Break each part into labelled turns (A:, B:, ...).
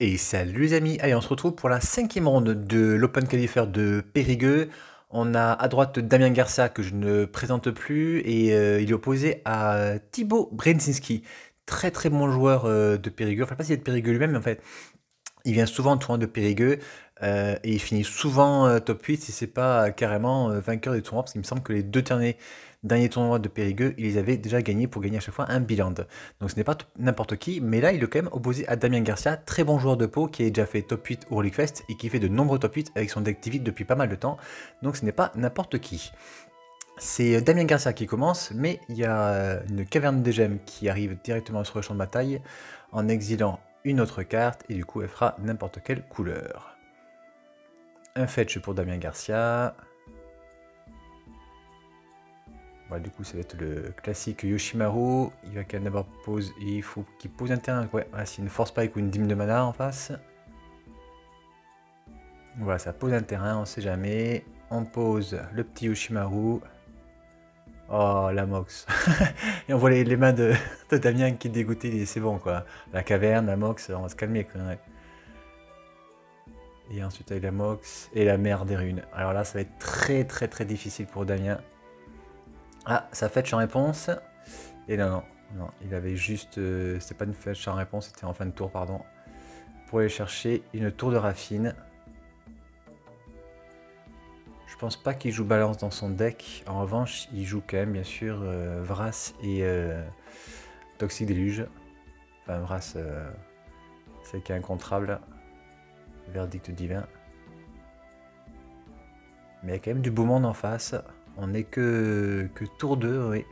A: Et salut les amis, allez on se retrouve pour la 5e ronde de l'Open Qualifier de Périgueux. On a à droite Damien Garcia que je ne présente plus et il est opposé à Thibaut Brzezinski. Très très bon joueur de Périgueux, enfin pas s'il est de Périgueux lui-même mais en fait il vient souvent en tournoi de Périgueux et il finit souvent top 8 si c'est pas carrément vainqueur des tournois parce qu'il me semble que les deux derniers tournois de Périgueux, il les avait déjà gagnés pour gagner à chaque fois un bilan. Donc ce n'est pas n'importe qui, mais là il est quand même opposé à Damien Garcia, très bon joueur de Pau qui a déjà fait top 8 au League Fest et qui fait de nombreux top 8 avec son deck Tivit depuis pas mal de temps. Donc ce n'est pas n'importe qui. C'est Damien Garcia qui commence, mais il y a une caverne des gemmes qui arrive directement sur le champ de bataille en exilant une autre carte et du coup elle fera n'importe quelle couleur. Un fetch pour Damien Garcia. Voilà, du coup ça va être le classique Yoshimaru. Il va quand même d'abord pose et il faut qu'il pose un terrain. Ouais, voilà, c'est une force spike ou une dîme de mana en face. Voilà, ça pose un terrain, on sait jamais. On pose le petit Yoshimaru. Oh, la Mox. Et on voit les mains de Damien qui est dégoûté, c'est bon quoi. La caverne, la Mox, on va se calmer quand même. Et ensuite avec la Mox et la mer des runes. Alors là, ça va être très difficile pour Damien. Ah, ça fetch en réponse. Et non, il avait juste... c'était pas une fetch en réponse, c'était en fin de tour, pardon. Pour aller chercher une tour de raffine. Je pense pas qu'il joue balance dans son deck. En revanche, il joue quand même, bien sûr, Vras et Toxic Déluge. Enfin, Vras, c'est qui est incontrable. Verdict divin. Mais il y a quand même du beau monde en face. On n'est que tour 2, oui.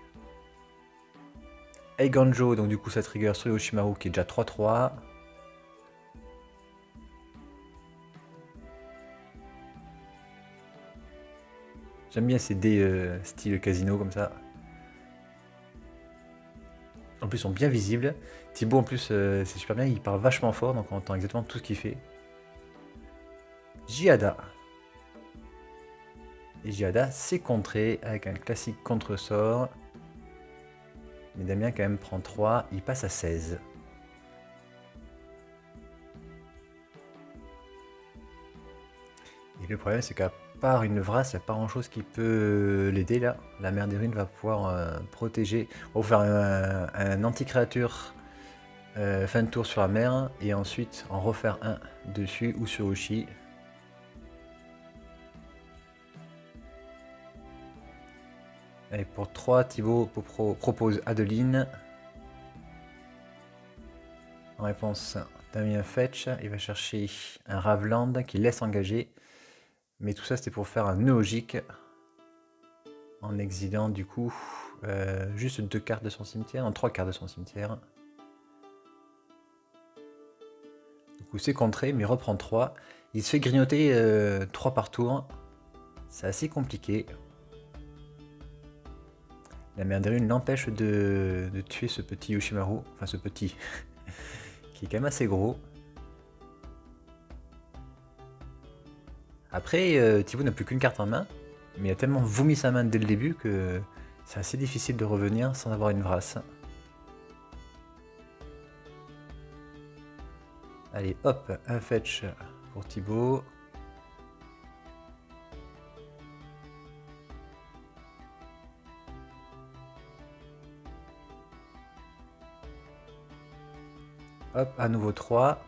A: Eiganjo, donc du coup ça trigger sur Yoshimaru qui est déjà 3-3. J'aime bien ces dés style casino comme ça. En plus, ils sont bien visibles. Thibaut, en plus, c'est super bien. Il parle vachement fort, donc on entend exactement tout ce qu'il fait. Giada. Et Giada, c'est contré avec un classique contre-sort. Mais Damien, quand même, prend 3. Il passe à 16. Et le problème, c'est qu'à part une Vras, il n'y a pas grand chose qui peut l'aider là. La mer des runes va pouvoir protéger. On va faire un anti-créature fin de tour sur la mer et ensuite en refaire un dessus ou sur Uchi. Allez, pour 3, Thibaut propose Adeline. En réponse, Damien fetch. Il va chercher un Raveland qui laisse engager. Mais tout ça, c'était pour faire un Neogique. En exilant, du coup, juste 2 cartes de son cimetière. Non, 3 cartes de son cimetière. Du coup, c'est contré, mais il reprend 3. Il se fait grignoter 3 par tour. C'est assez compliqué. La mer des runes l'empêche de tuer ce petit Yoshimaru. Enfin, ce petit. Qui est quand même assez gros. Après, Thibaut n'a plus qu'une carte en main. Mais il a tellement vomi sa main dès le début que c'est assez difficile de revenir sans avoir une Vras. Allez, hop, un fetch pour Thibaut. Hop, à nouveau 3.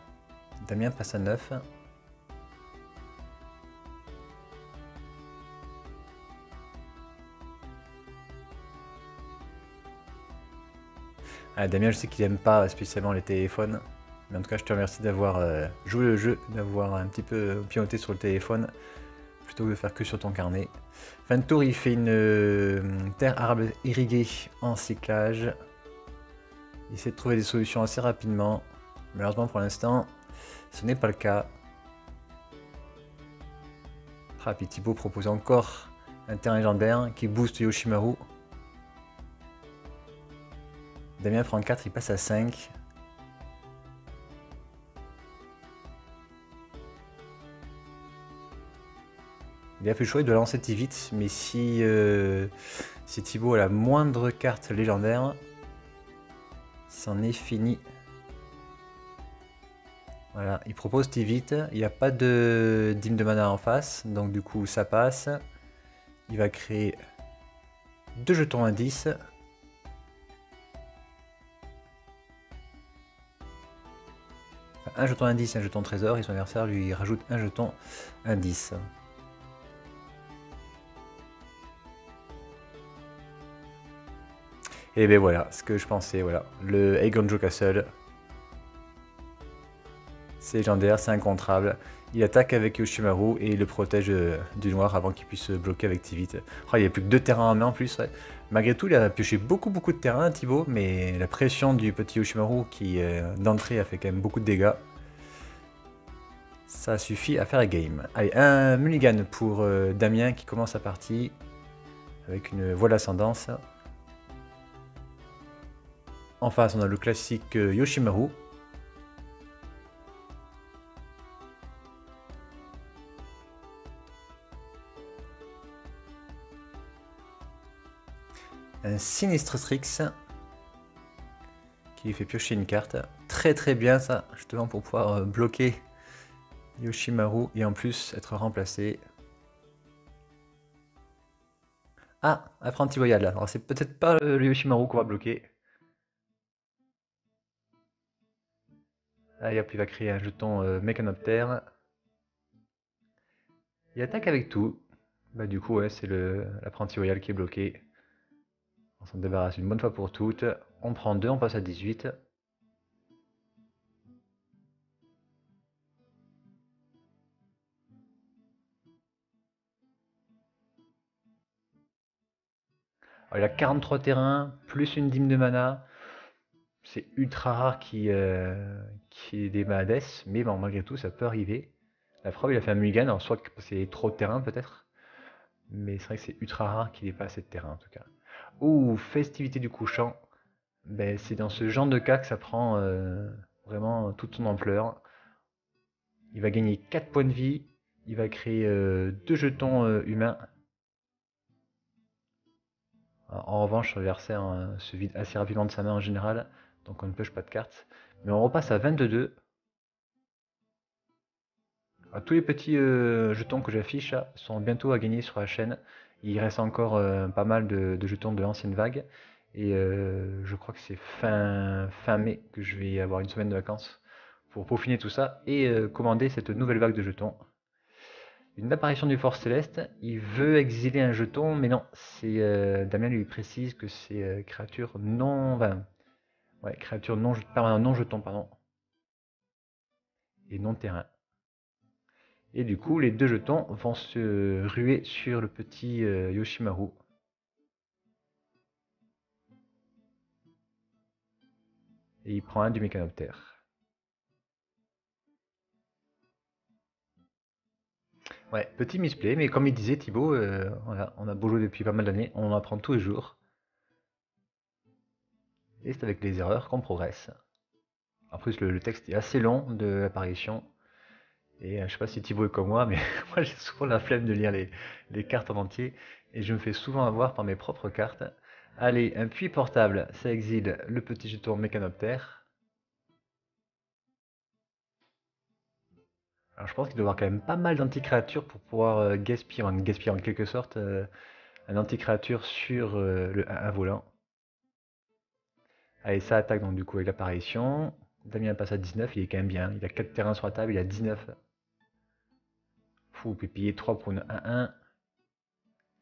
A: Damien passe à 9. Ah, Damien, je sais qu'il n'aime pas spécialement les téléphones. Mais en tout cas, je te remercie d'avoir joué le jeu, d'avoir un petit peu pianoté sur le téléphone, plutôt que de faire que sur ton carnet. Fin de tour, il fait une terre arable irriguée en cyclage. Il essaie de trouver des solutions assez rapidement. Malheureusement, pour l'instant, ce n'est pas le cas. Ah, puis Thibaut propose encore un terrain légendaire qui booste Yoshimaru. Damien prend 4, il passe à 5. Il a fait le choix de lancer Tivit, mais si Thibaut a la moindre carte légendaire, c'en est fini. Voilà, il propose Tivit, il n'y a pas de dîme de mana en face, donc du coup ça passe. Il va créer 2 jetons indices. Enfin, un jeton indice et un jeton trésor, et son adversaire lui rajoute un jeton indice. Et ben voilà, ce que je pensais, voilà. Le Eigonjo Castle. C'est légendaire, c'est incontrable. Il attaque avec Yoshimaru et il le protège du noir avant qu'il puisse bloquer avec Tivit. Oh, il n'y a plus que 2 terrains en main en plus. Ouais. Malgré tout, il a pioché beaucoup de terrain, Thibaut, mais la pression du petit Yoshimaru qui, d'entrée, a fait quand même beaucoup de dégâts. Ça suffit à faire la game. Allez, un mulligan pour Damien qui commence sa partie avec une voile d'ascendance. En face, on a le classique Yoshimaru. Un Sinistrix qui lui fait piocher une carte. Très bien ça, justement pour pouvoir bloquer Yoshimaru et en plus être remplacé. Ah, apprenti voyal là. Alors c'est peut-être pas le Yoshimaru qu'on va bloquer. Allez hop, il va créer un jeton Mécanoptère. Il attaque avec tout. Bah du coup ouais, c'est l'apprenti royal qui est bloqué. On s'en débarrasse une bonne fois pour toutes. On prend 2, on passe à 18. Alors, il a 43 terrains, plus une dîme de mana. C'est ultra rare qu'il ait des Mahades, mais bon, malgré tout, ça peut arriver. La preuve, il a fait un mulligan, alors soit que c'est trop de terrain peut-être, mais c'est vrai que c'est ultra rare qu'il ait pas assez de terrain en tout cas. Ouh, festivité du couchant. Ben, c'est dans ce genre de cas que ça prend vraiment toute son ampleur. Il va gagner 4 points de vie, il va créer 2 jetons humains. En revanche, l'adversaire se vide assez rapidement de sa main en général, donc on ne pioche pas de cartes. Mais on repasse à 22. Tous les petits jetons que j'affiche sont bientôt à gagner sur la chaîne. Il reste encore pas mal de jetons de l'ancienne vague. Et je crois que c'est fin mai que je vais avoir une semaine de vacances pour peaufiner tout ça et commander cette nouvelle vague de jetons. Une apparition du Force Céleste, il veut exiler un jeton, mais non, c'est Damien lui précise que c'est créature non, enfin, ouais, créature non jeton, pardon, et non terrain. Et du coup, les 2 jetons vont se ruer sur le petit Yoshimaru. Et il prend un du Mécanoptère. Ouais, petit misplay, mais comme il disait Thibaut, voilà, on a beau jouer depuis pas mal d'années, on en apprend tous les jours. Et c'est avec les erreurs qu'on progresse. En plus, le texte est assez long de l'apparition. Et je sais pas si Thibaut est comme moi, mais moi j'ai souvent la flemme de lire les cartes en entier. Et je me fais souvent avoir par mes propres cartes. Allez, un puits portable, ça exile le petit jeton Mécanoptère. Alors je pense qu'il doit y avoir quand même pas mal d'anti-créatures pour pouvoir gaspiller en quelque sorte un anti-créature sur le 1 volant. Allez, ça attaque donc du coup avec l'apparition. Damien passe à 19, il est quand même bien. Il a 4 terrains sur la table, il a 19. Fou, il peut payer 3 pour une 1-1.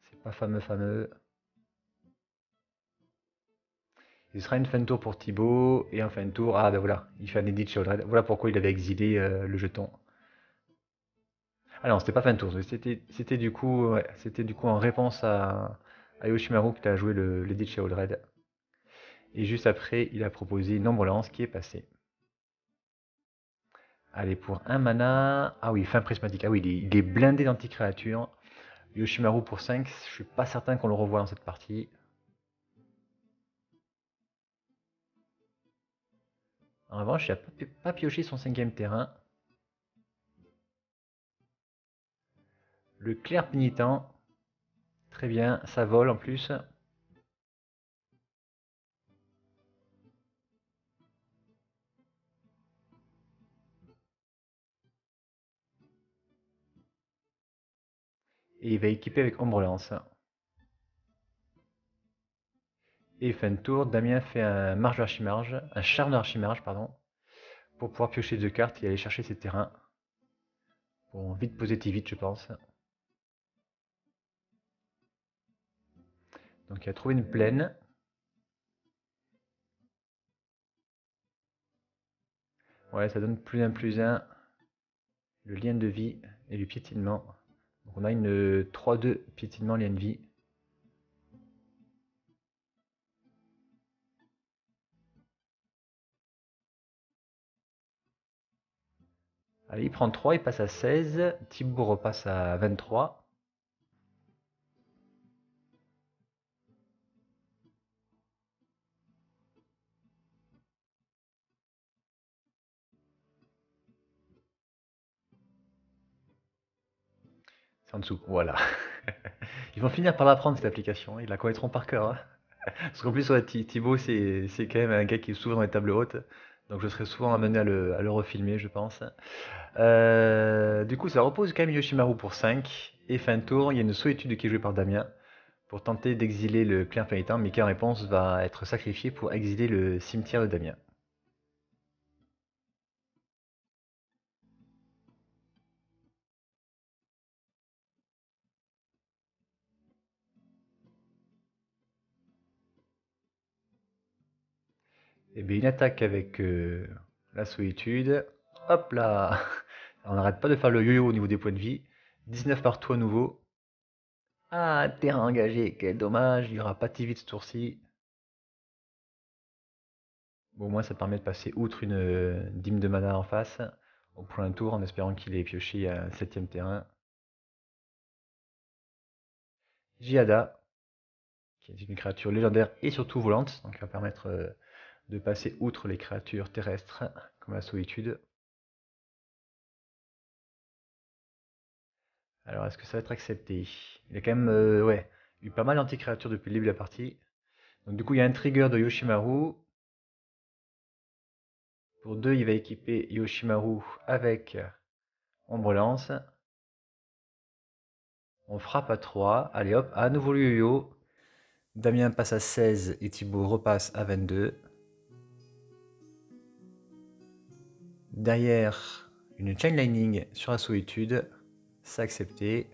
A: C'est pas fameux. Il sera une fin de tour pour Thibaut. Et en fin de tour, ah ben voilà, il fait un edit chez Audrey. Voilà pourquoi il avait exilé le jeton. Ah non, c'était pas fin de tour, c'était du coup, ouais, c'était du coup en réponse à Yoshimaru qui a joué l'edit chez Audred. Et juste après, il a proposé une ombre lance qui est passée. Allez, pour un mana. Ah oui, fin prismatique. Ah oui, il est blindé d'anti-créatures. Yoshimaru pour 5, je suis pas certain qu'on le revoie dans cette partie. En revanche, il n'a pas pioché son 5ème terrain. Le clair pénitent. Très bien, ça vole en plus. Et il va équiper avec Ombre Lance. Et fin de tour, Damien fait un marge d'archimarge, un charme d'archimarge, pardon, pour pouvoir piocher 2 cartes et aller chercher ses terrains. Bon, vite poser vite, je pense. Donc il a trouvé une plaine. Ouais, ça donne plus un plus un. Le lien de vie et le piétinement. Donc on a une 3-2 piétinement lien de vie. Allez, il prend 3, il passe à 16. Thibaut repasse à 23. C'est en dessous, voilà. Ils vont finir par l'apprendre cette application, ils la connaîtront par cœur, hein. Parce qu'en plus, ouais, Thibaut, c'est quand même un gars qui est souvent dans les tables hautes. Donc je serai souvent amené à le refilmer, je pense. Du coup, ça repose quand même Yoshimaru pour 5. Et fin de tour, il y a une solitude qui est jouée par Damien pour tenter d'exiler le client pénitent, mais qui en réponse va être sacrifié pour exiler le cimetière de Damien. Et bien une attaque avec la solitude. Hop là. On n'arrête pas de faire le yo-yo au niveau des points de vie. 19 partout à nouveau. Ah, terrain engagé, quel dommage, il n'y aura pas de vite ce tour-ci. Bon, au moins ça permet de passer outre une dîme de mana en face au point tour en espérant qu'il ait pioché un 7ème terrain. Giada, qui est une créature légendaire et surtout volante, donc qui va permettre de passer outre les créatures terrestres comme la solitude. Alors est-ce que ça va être accepté? Il y a quand même ouais, eu pas mal d'anti-créatures depuis le début de la partie. Donc du coup il y a un trigger de Yoshimaru. Pour 2 il va équiper Yoshimaru avec Ombre Lance. On frappe à 3. Allez hop, à nouveau le yo-yo. Damien passe à 16 et Thibaut repasse à 22. Derrière, une chain lightning sur la solitude. C'est accepté.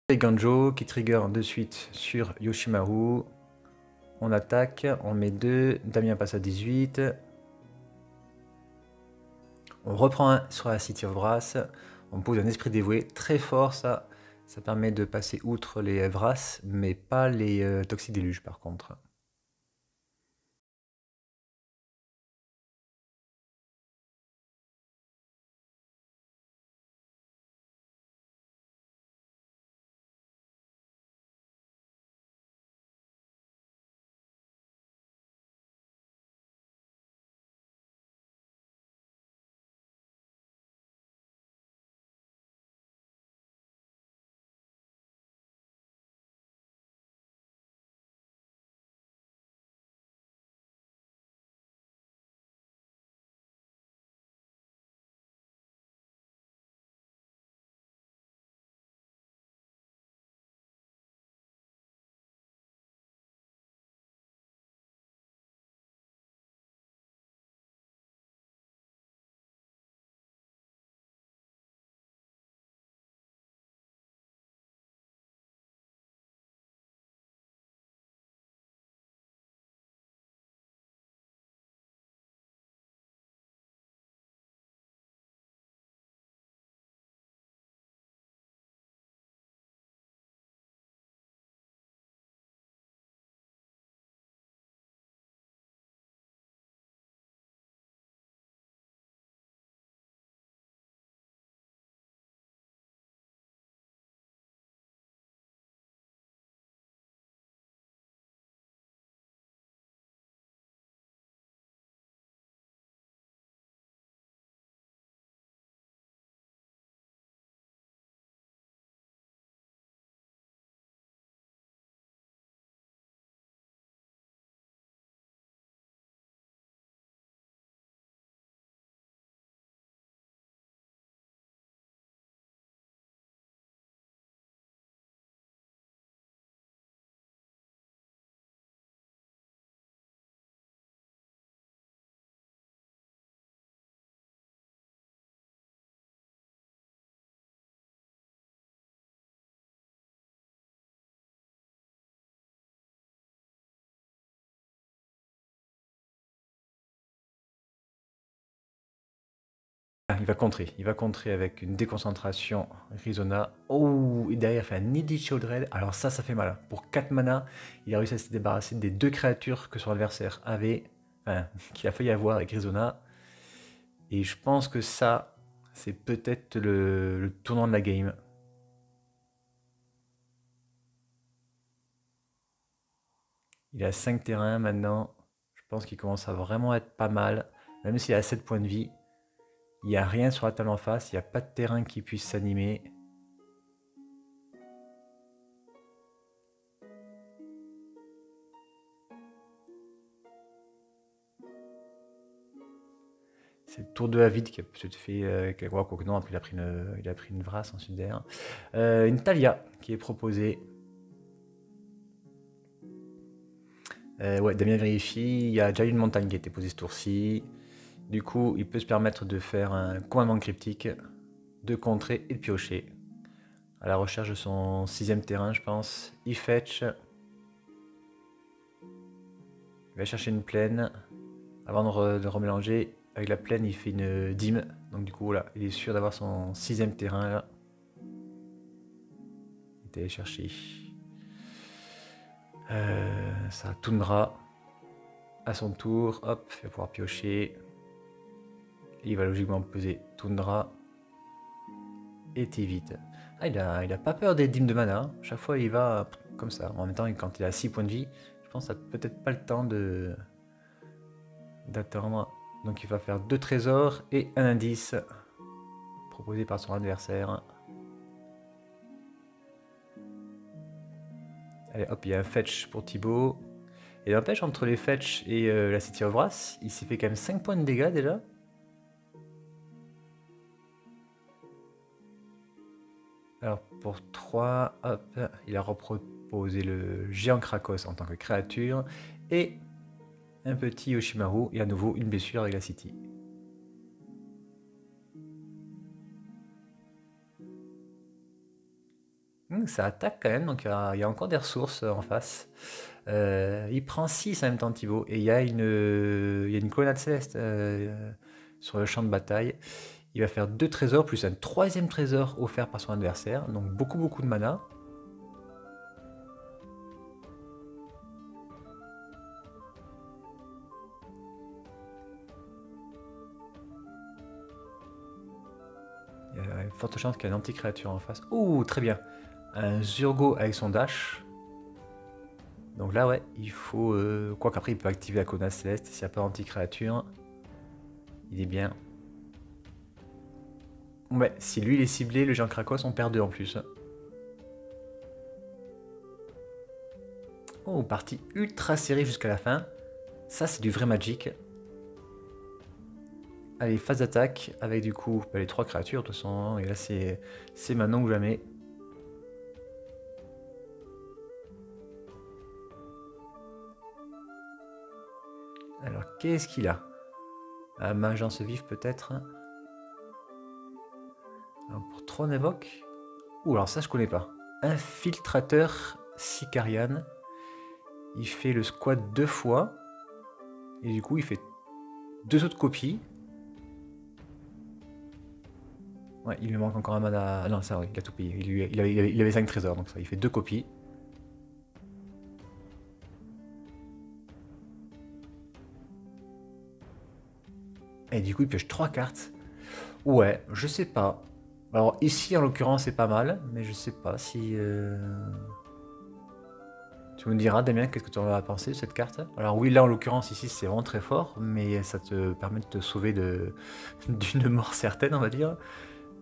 A: Et Ganjo qui trigger de suite sur Yoshimaru. On attaque, on met 2, Damien passe à 18. On reprend un sur la City of Brass. On pose un esprit dévoué très fort, ça. Ça permet de passer outre les Vras, mais pas les Toxidéluges par contre. Il va contrer avec une déconcentration Grisona. Oh, et derrière il fait un Needy Children. Alors ça fait mal. Pour 4 mana, il a réussi à se débarrasser des 2 créatures que son adversaire avait, enfin, qu'il a failli avoir avec Grisona. Et je pense que ça, c'est peut-être le tournant de la game. Il a 5 terrains maintenant. Je pense qu'il commence à vraiment être pas mal. Même s'il a 7 points de vie. Il n'y a rien sur la table en face. Il n'y a pas de terrain qui puisse s'animer. C'est le tour de Avid qui a peut-être fait. Quoi que non, après il a pris une Vras ensuite derrière. Une Talia qui est proposée. Ouais, Damien vérifie. Il y a déjà une montagne qui a été posée ce tour-ci. Du coup, il peut se permettre de faire un commandement cryptique, de contrer et de piocher. À la recherche de son 6ème terrain, je pense. Il fetch. Il va chercher une plaine. Avant de remélanger, avec la plaine, il fait une dîme. Donc du coup, voilà, il est sûr d'avoir son 6ème terrain là. Il est allé chercher. Ça tournera à son tour. Hop, il va pouvoir piocher. Et il va logiquement peser Tundra. Et t'évites. Ah, il a pas peur des dîmes de mana. Chaque fois, il va comme ça. En même temps, quand il a 6 points de vie, je pense que ça peut-être pas le temps d'attendre. Donc, il va faire 2 trésors et un indice proposé par son adversaire. Allez, hop, il y a un fetch pour Thibaut. Et n'empêche, entre les fetch et la City of Brass, il s'est fait quand même 5 points de dégâts déjà. Alors pour 3, hop, il a reproposé le géant Krakos en tant que créature et un petit Yoshimaru et à nouveau une blessure avec la City. ça attaque quand même, donc il y a encore des ressources en face. Il prend 6 en même temps Thibaut, et il y a une colonnade céleste sur le champ de bataille. Il va faire 2 trésors, plus un troisième trésor offert par son adversaire, donc beaucoup de mana. Il y a une forte chance qu'il y ait une anti-créature en face. Ouh, très bien. Un Zurgo avec son dash. Donc là, ouais, il faut... quoi qu'après, il peut activer la colonnade céleste. S'il n'y a pas d'anti-créature, il est bien. Ouais, si lui, il est ciblé, le géant Krakos, on perd 2 en plus. Oh, partie ultra serrée jusqu'à la fin. Ça, c'est du vrai Magic. Allez, phase d'attaque, avec du coup les 3 créatures, de toute façon. Et là, c'est maintenant ou jamais. Alors, qu'est-ce qu'il a? Un Magence vive, peut-être. Pour Throne Evoque. Ouh, alors ça, je connais pas. Infiltrateur Sicarian. Il fait le squat 2 fois. Et du coup, il fait 2 autres copies. Ouais, il lui manque encore un mana. Ah non, ça, oui, il a tout payé. Il avait 5 trésors, donc ça, il fait 2 copies. Et du coup, il pioche 3 cartes. Ouais, je sais pas. Alors ici, en l'occurrence, c'est pas mal, mais je sais pas si... Tu me diras, Damien, qu'est-ce que tu en as pensé de cette carte? Alors oui, là, en l'occurrence, ici, c'est vraiment très fort, mais ça te permet de te sauver d'une mort certaine, on va dire.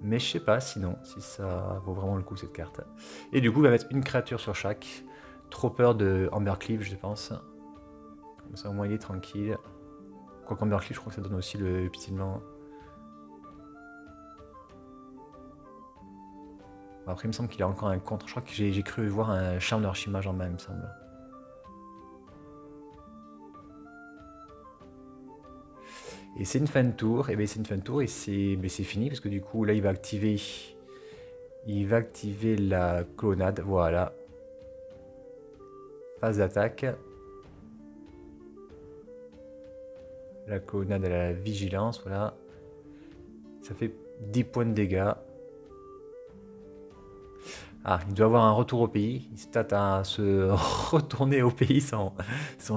A: Mais je sais pas, sinon, si ça vaut vraiment le coup, cette carte. Et du coup, il va mettre une créature sur chaque. Trop peur de Ambercleave, je pense. Comme ça, au moins, il est tranquille. Quoi qu'Ambercleave, je crois que ça donne aussi le pétillement. Après, il me semble qu'il a encore un contre. Je crois que j'ai cru voir un charme de Archimage en main, il me semble. Et c'est une fin de tour. Et bien c'est une fin de tour et c'est fini parce que du coup, là, il va activer la colonnade. Voilà. Phase d'attaque. La colonnade à la vigilance, voilà. Ça fait 10 points de dégâts. Ah, il doit avoir un retour au pays. Il se tâte à se retourner au pays son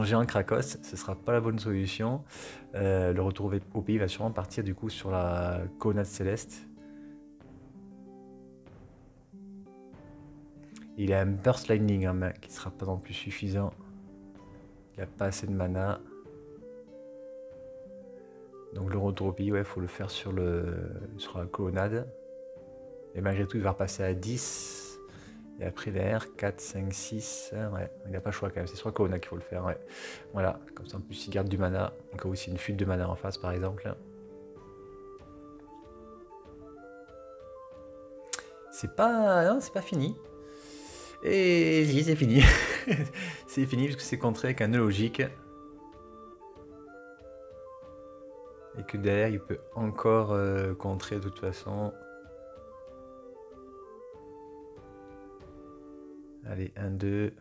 A: géant Krakos. Ce sera pas la bonne solution. Le retour au pays va sûrement partir du coup sur la colonnade céleste. Il a un Burst Lightning en main qui sera pas non plus suffisant. Il a pas assez de mana. Donc le retour au pays, ouais, faut le faire sur la colonnade. Et malgré tout, il va repasser à 10. Et après l'air, 4, 5, 6. Ouais, il n'a pas le choix quand même. C'est sur la colonnade qu'il faut le faire. Ouais. Voilà, comme ça en plus il garde du mana. Donc aussi une fuite de mana en face par exemple. C'est pas. Non, c'est pas fini. Et si, c'est fini. C'est fini parce que c'est contré avec un nœud logique. Et que derrière, il peut encore contrer de toute façon. Allez, 1, 2.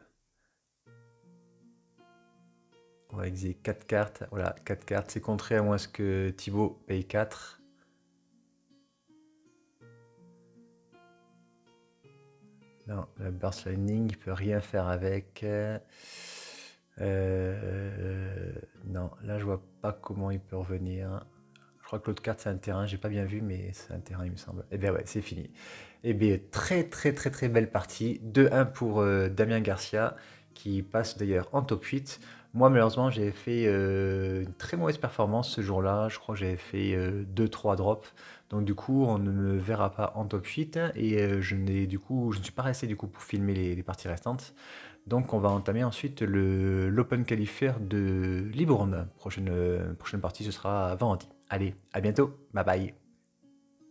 A: On va exiler 4 cartes. Voilà, 4 cartes. C'est contré à moins que Thibaut paye 4. Non, la Burst Lightning, il peut rien faire avec. Non, là je vois pas comment il peut revenir. Je crois que l'autre carte c'est un terrain, j'ai pas bien vu, mais c'est un terrain il me semble. Et bien ouais, c'est fini. Et bien très belle partie. 2-1 pour Damien Garcia, qui passe d'ailleurs en top 8. Moi malheureusement j'ai fait une très mauvaise performance ce jour-là. Je crois que j'avais fait 2-3 drops. Donc du coup on ne me verra pas en top 8. Et je ne suis pas resté du coup pour filmer les parties restantes. Donc on va entamer ensuite l'Open Qualifier de Libourne. Prochaine partie ce sera vendredi. Allez, à bientôt, bye bye.